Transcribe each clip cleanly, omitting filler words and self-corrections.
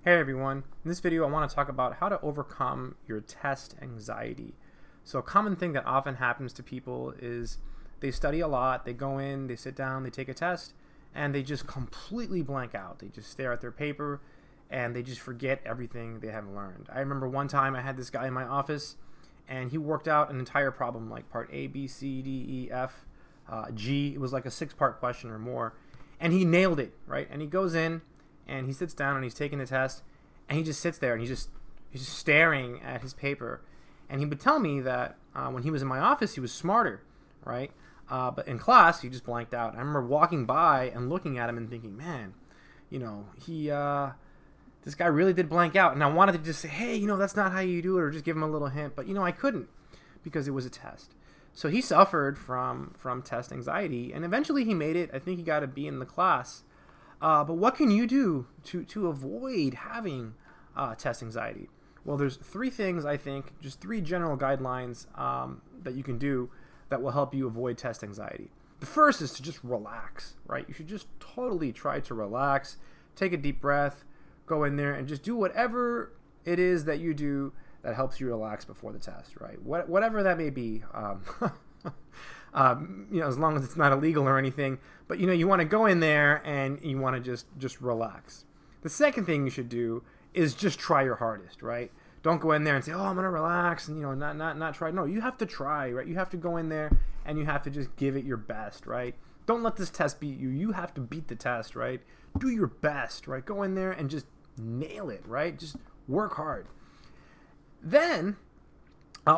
Hey everyone, in this video I want to talk about how to overcome your test anxiety. So a common thing that often happens to people is they study a lot, they go in, they sit down, they take a test, and they just completely blank out. They just stare at their paper and they just forget everything they have learned. I remember one time I had this guy in my office and he worked out an entire problem like part A, B, C, D, E, F, G. It was like a 6-part question or more, and he nailed it, right? And he goes in and he sits down and he's taking the test and he just sits there and he's just staring at his paper. And he would tell me that when he was in my office he was smarter, right? But in class he just blanked out. I remember walking by and looking at him and thinking, man, this guy really did blank out. And I wanted to just say, hey, that's not how you do it, or just give him a little hint, but I couldn't because it was a test. So he suffered from test anxiety, and eventually he made it. I think he got a B in the class. But what can you do to avoid having test anxiety? Well, there's 3 things, I think, just 3 general guidelines that you can do that will help you avoid test anxiety. The first is to just relax, right? You should just totally try to relax, take a deep breath, go in there and just do whatever it is that you do that helps you relax before the test, right? Whatever that may be. As long as it's not illegal or anything, but you want to go in there and you want to just relax. The second thing you should do is just try your hardest, right? Don't go in there and say, oh, I'm gonna relax and not try. No, you have to try, right? You have to go in there and you have to just give it your best, right? Don't let this test beat you. You have to beat the test, right? Do your best, right? Go in there and just nail it, right? Just work hard. Then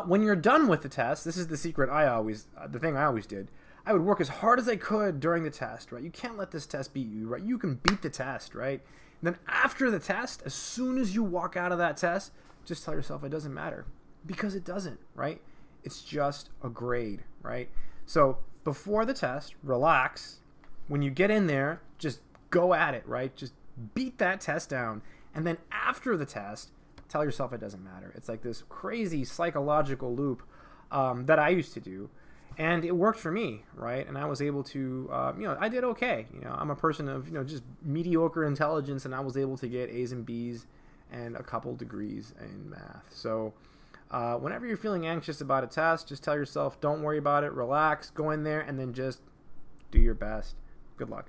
when you're done with the test, this is the secret the thing I always did. I would work as hard as I could during the test, right? You can't let this test beat you, right? You can beat the test, right? And then after the test, as soon as you walk out of that test, just tell yourself it doesn't matter, because it doesn't, right? It's just a grade, right? So before the test, relax. When you get in there, just go at it, right? Just beat that test down. And then after the test, tell yourself it doesn't matter. It's like this crazy psychological loop that I used to do, and it worked for me, right? And I was able to, I did okay. I'm a person of, just mediocre intelligence, and I was able to get A's and B's and a couple degrees in math. So whenever you're feeling anxious about a test, just tell yourself, don't worry about it, relax, go in there, and then just do your best. Good luck.